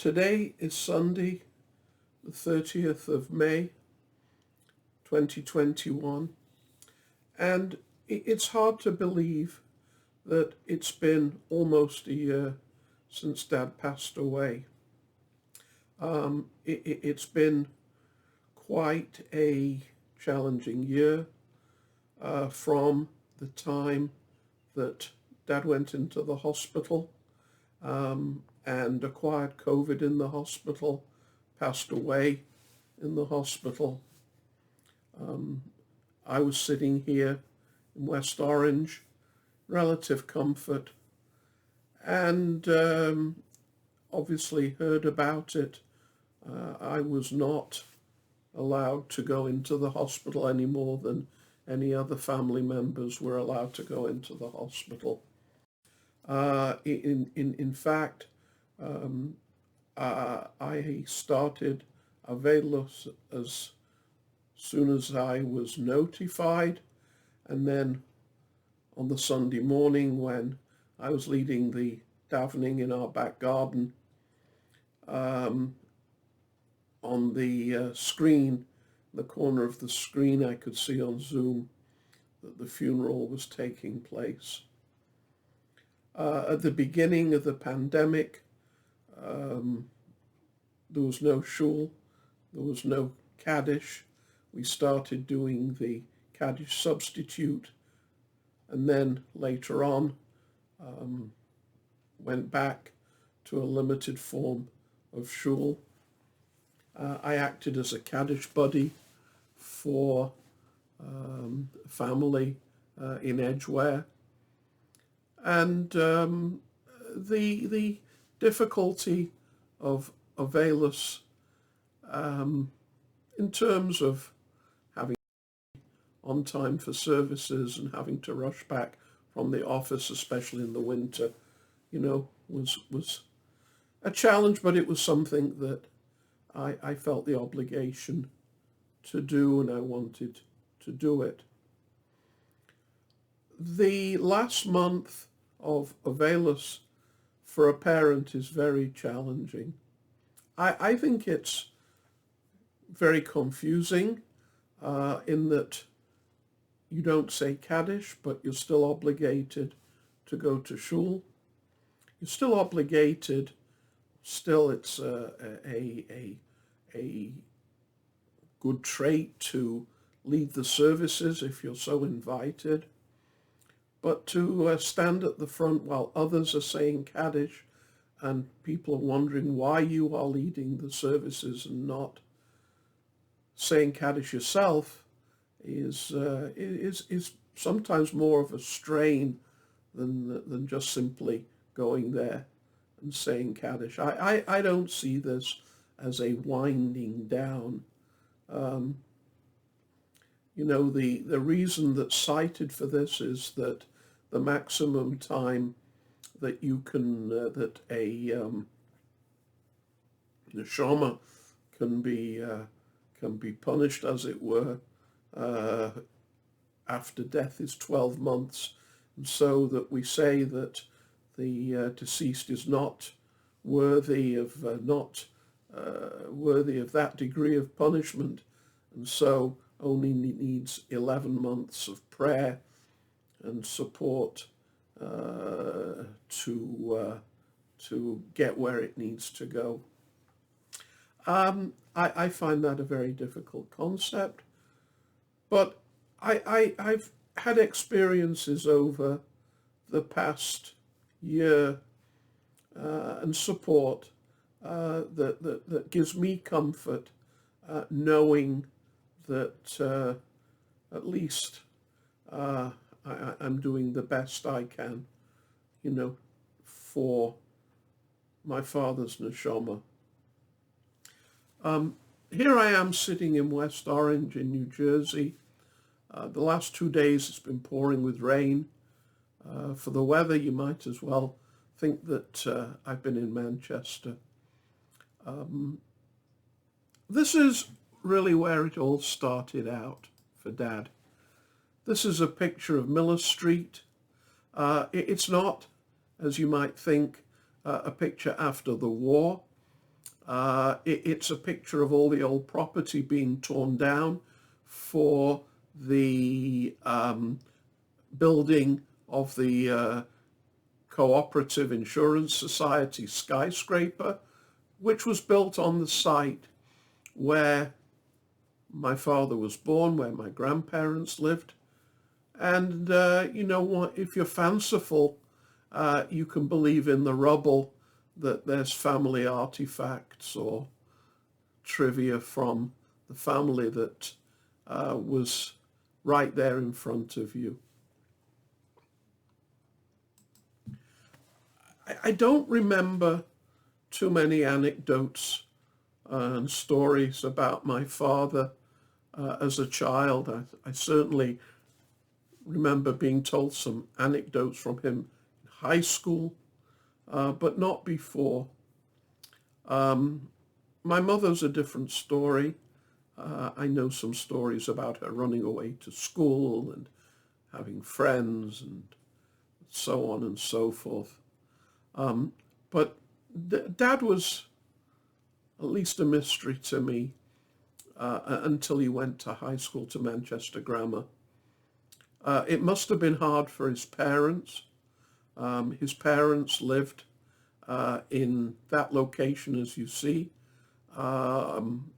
Today is Sunday, the 30th of May, 2021, and it's hard to believe that it's been almost a year since Dad passed away. It's been quite a challenging year from the time that Dad went into the hospital and acquired COVID in the hospital, passed away in the hospital. I was sitting here in West Orange, relative comfort, and obviously heard about it. I was not allowed to go into the hospital any more than any other family members were allowed to go into the hospital. In fact, I started Avelos as soon as I was notified, and then on the Sunday morning when I was leading the davening in our back garden, on the screen, the corner of the screen, I could see on Zoom that the funeral was taking place. At the beginning of the pandemic, there was no shul, there was no Kaddish. We started doing the Kaddish substitute, and then later on went back to a limited form of shul. I acted as a Kaddish buddy for family in Edgware, and the difficulty of Avelos in terms of having on time for services and having to rush back from the office, especially in the winter, was a challenge, but it was something that I felt the obligation to do, and I wanted to do it. The last month of Avelos for a parent is very challenging. I think it's very confusing in that you don't say Kaddish, but you're still obligated to go to shul. You're still obligated. Still, it's a good trait to lead the services if you're so invited. But to stand at the front while others are saying Kaddish and people are wondering why you are leading the services and not saying Kaddish yourself is sometimes more of a strain than just simply going there and saying Kaddish. I don't see this as a winding down. The reason that's cited for this is that the maximum time that you can, that a neshama can be punished, as it were, after death is 12 months, and so that we say that the deceased is not worthy of that degree of punishment, and so only needs 11 months of prayer and support to get where it needs to go. I find that a very difficult concept, but I've had experiences over the past year and support that gives me comfort, knowing that at least I'm doing the best I can, for my father's neshama. Here I am sitting in West Orange in New Jersey. The last 2 days it's been pouring with rain. For the weather, you might as well think that I've been in Manchester. This is really where it all started out for Dad. This is a picture of Miller Street. It's not, as you might think, a picture after the war. It's a picture of all the old property being torn down for the building of the Cooperative Insurance Society skyscraper, which was built on the site where my father was born, where my grandparents lived. And you know what, if you're fanciful, you can believe in the rubble that there's family artifacts or trivia from the family that was right there in front of you. I don't remember too many anecdotes and stories about my father as a child. I certainly remember being told some anecdotes from him in high school, but not before. My mother's a different story. I know some stories about her running away to school and having friends and so on and so forth. But Dad was at least a mystery to me until he went to high school, to Manchester Grammar. It must have been hard for his parents. His parents lived in that location, as you see. On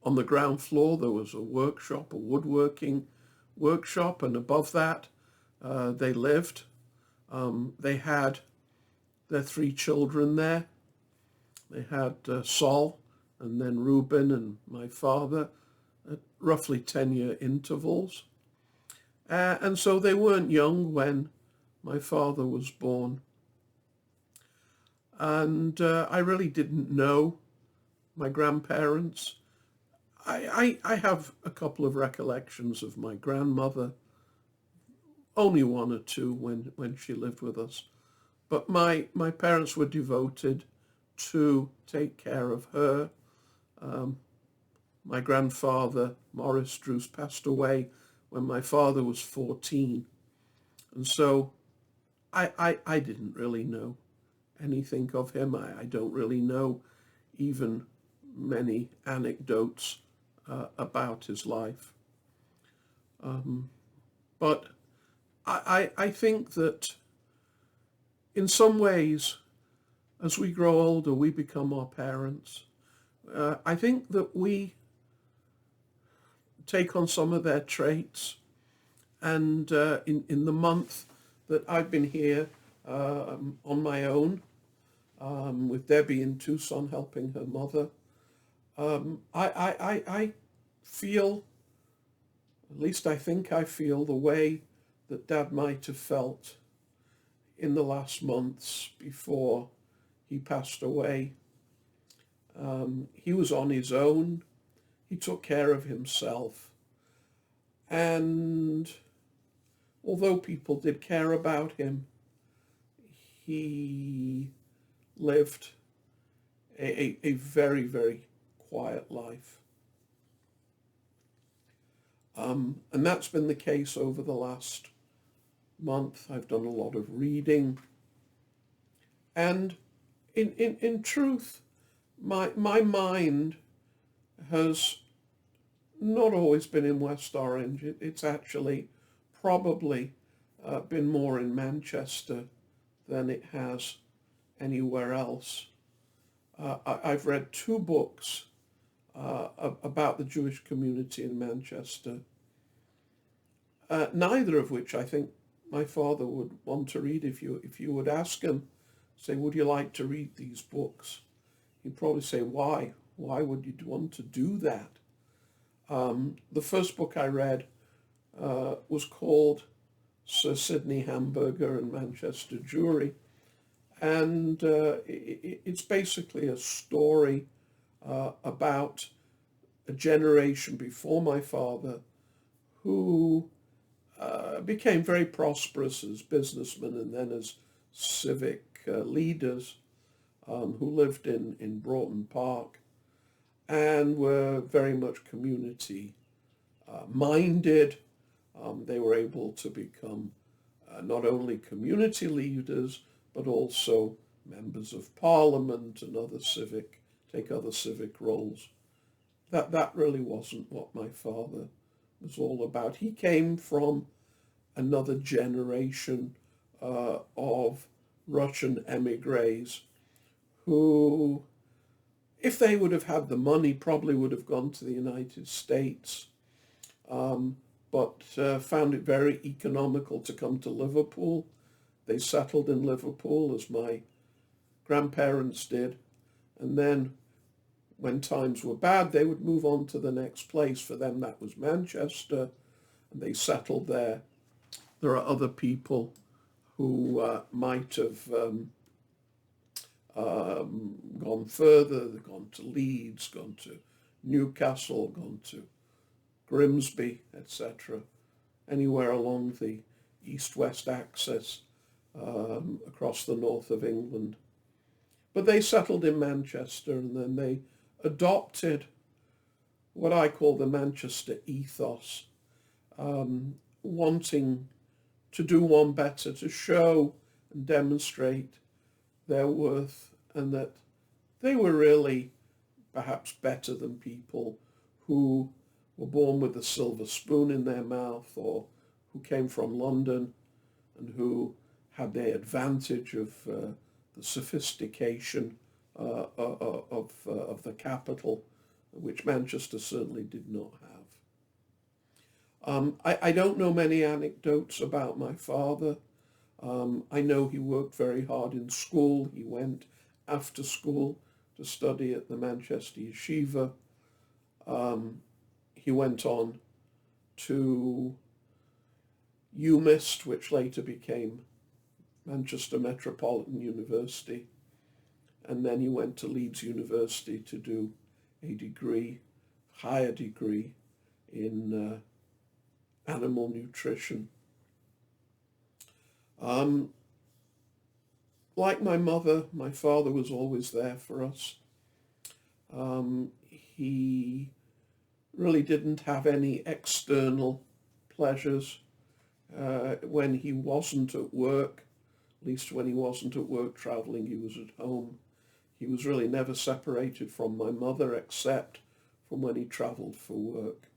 the ground floor, there was a workshop, a woodworking workshop, and above that, they lived. They had their 3 children there. They had Sol, and then Reuben and my father at roughly 10-year intervals. And so they weren't young when my father was born. And I really didn't know my grandparents. I have a couple of recollections of my grandmother, only 1 or 2 when she lived with us. But my parents were devoted to take care of her. My grandfather, Morris Druce, passed away when my father was 14. And so I didn't really know anything of him. I don't really know even many anecdotes about his life. But I think that in some ways, as we grow older, we become our parents. I think that we take on some of their traits. And in the month that I've been here on my own, with Debbie in Tucson helping her mother, I feel, at least I think I feel, the way that Dad might have felt in the last months before he passed away. He was on his own. He took care of himself. And although people did care about him, he lived a very, very quiet life. And that's been the case over the last month. I've done a lot of reading. And in truth, my mind has not always been in West Orange. It's actually probably been more in Manchester than it has anywhere else. I've read 2 books about the Jewish community in Manchester, neither of which I think my father would want to read. If you would ask him, say, would you like to read these books? He'd probably say, why? Why would you want to do that? The first book I read was called Sir Sidney Hamburger and Manchester Jewry. And it's basically a story about a generation before my father who became very prosperous as businessmen and then as civic leaders, who lived in Broughton Park and were very much community minded. They were able to become not only community leaders, but also members of parliament and other civic take other civic roles. That really wasn't what my father was all about. He came from another generation of Russian emigres who, if they would have had the money, probably would have gone to the United States, but found it very economical to come to Liverpool. They settled in Liverpool, as my grandparents did, and then when times were bad, they would move on to the next place. For them, that was Manchester, and they settled there. There are other people who might have gone further. They've gone to Leeds, gone to Newcastle, gone to Grimsby, etc. Anywhere along the east-west axis across the north of England. But they settled in Manchester, and then they adopted what I call the Manchester ethos, wanting to do one better, to show and demonstrate their worth, and that they were really perhaps better than people who were born with a silver spoon in their mouth, or who came from London and who had the advantage of the sophistication of the capital, which Manchester certainly did not have. I don't know many anecdotes about my father. I know he worked very hard in school. He went after school to study at the Manchester Yeshiva. He went on to UMIST, which later became Manchester Metropolitan University, and then he went to Leeds University to do a degree, higher degree, in animal nutrition. Like my mother, my father was always there for us. He really didn't have any external pleasures when he wasn't at work. At least when he wasn't at work traveling, he was at home. He was really never separated from my mother except from when he traveled for work.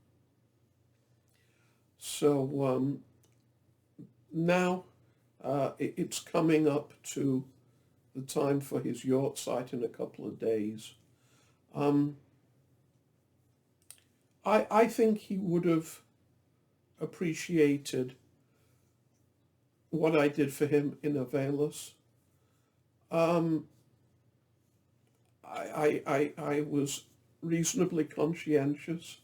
So now it's coming up to the time for his yahrzeit in a couple of days. I think he would have appreciated what I did for him in Avelis. I was reasonably conscientious.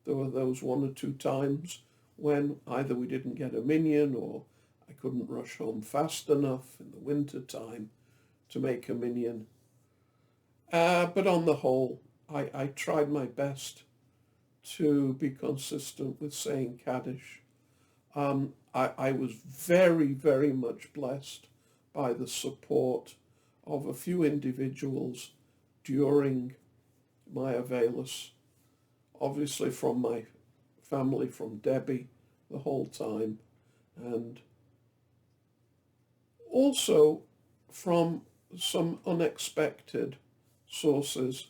There were those one or two times when either we didn't get a minyan or I couldn't rush home fast enough in the winter time to make a minyan. But on the whole, I tried my best to be consistent with saying Kaddish. I was very, very much blessed by the support of a few individuals during my Avelis, obviously from my family, from Debbie the whole time, and also from some unexpected sources.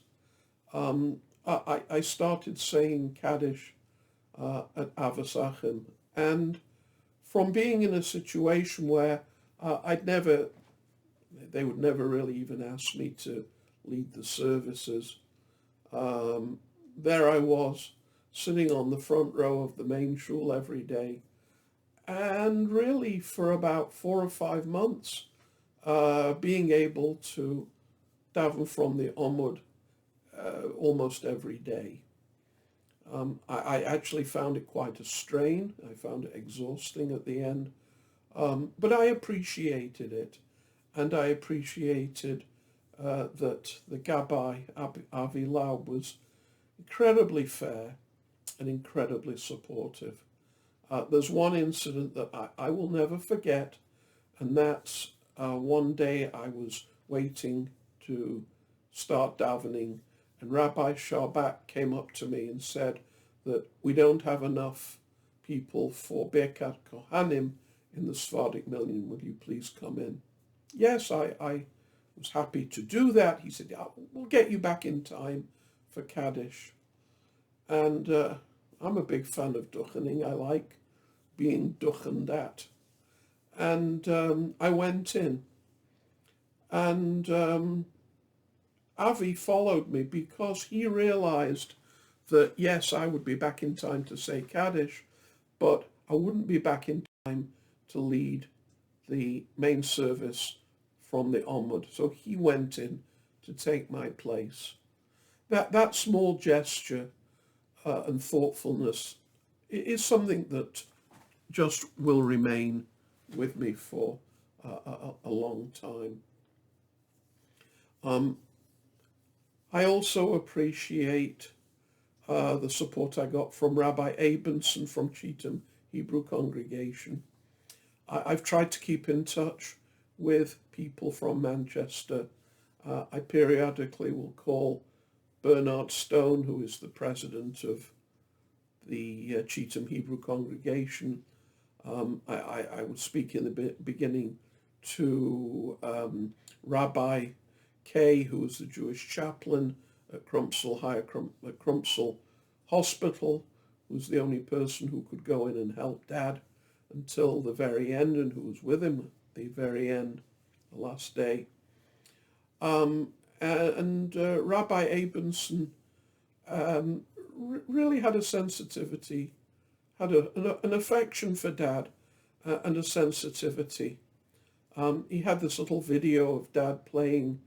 I started saying Kaddish at Avos Achim, and from being in a situation where they would never really even ask me to lead the services. There I was, sitting on the front row of the main shul every day, and really for about 4 or 5 months, being able to daven from the Omud almost every day. I actually found it quite a strain. I found it exhausting at the end, but I appreciated it, and I appreciated that the Gabbai, Avi Laub, was incredibly fair and incredibly supportive. There's one incident that I will never forget, and that's one day I was waiting to start davening, and Rabbi Sharbat came up to me and said that we don't have enough people for Birkat Kohanim in the Sephardic Minyan. Will you please come in? Yes, I was happy to do that. He said, yeah, we'll get you back in time for Kaddish. And I'm a big fan of duchening. I like being duchened at. And I went in. And Avi followed me because he realized that, yes, I would be back in time to say Kaddish, but I wouldn't be back in time to lead the main service from the Amud. So he went in to take my place. That small gesture and thoughtfulness is something that just will remain with me for a long time. I also appreciate the support I got from Rabbi Abenson from Cheetham Hebrew Congregation. I've tried to keep in touch with people from Manchester. I periodically will call Bernard Stone, who is the president of the Cheetham Hebrew Congregation. I would speak in the beginning to Rabbi Kay, who was the Jewish chaplain at Crumpsall Hospital, who's the only person who could go in and help Dad until the very end, and who was with him at the very end, the last day. Rabbi Abenson really had a sensitivity, had an affection for Dad and a sensitivity. He had this little video of Dad playing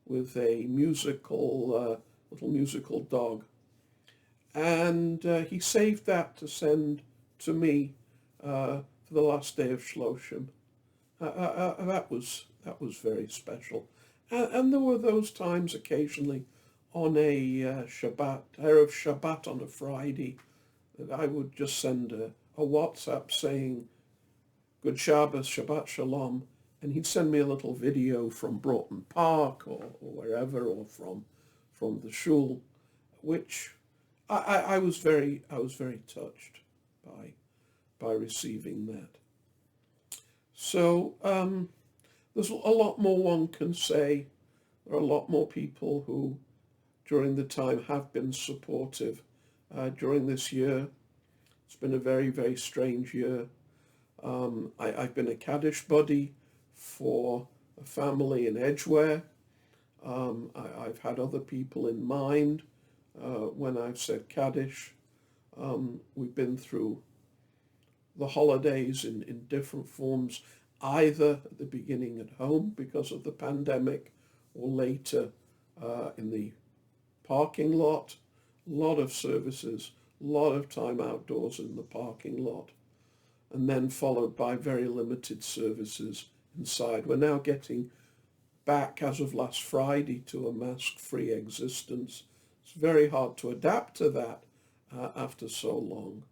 with a little musical dog. And he saved that to send to me for the last day of Shloshim. That was very special. And there were those times occasionally on a Shabbat, Erev Shabbat on a Friday, that I would just send a WhatsApp saying, Good Shabbos, Shabbat Shalom, and he'd send me a little video from Broughton Park or wherever, or from the shul, which I was very touched by receiving that. So there's a lot more one can say. There are a lot more people who, during the time, have been supportive during this year. It's been a very, very strange year. I've been a Kaddish buddy for a family in Edgware. I've had other people in mind when I've said Kaddish. We've been through the holidays in different forms, either at the beginning at home because of the pandemic, or later in the parking lot. A lot of services, a lot of time outdoors in the parking lot, and then followed by very limited services inside. We're now getting back, as of last Friday, to a mask-free existence. It's very hard to adapt to that after so long.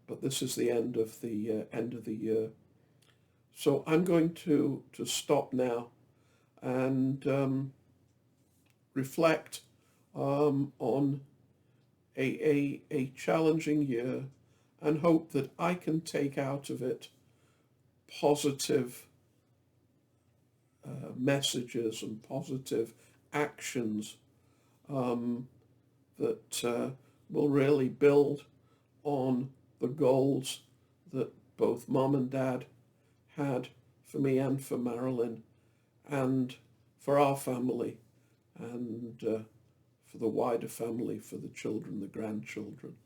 But this is the end of the year. So I'm going to stop now and reflect on a challenging year, and hope that I can take out of it positive messages and positive actions that will really build on the goals that both Mom and Dad had for me and for Marilyn, and for our family, and for the wider family, for the children, the grandchildren.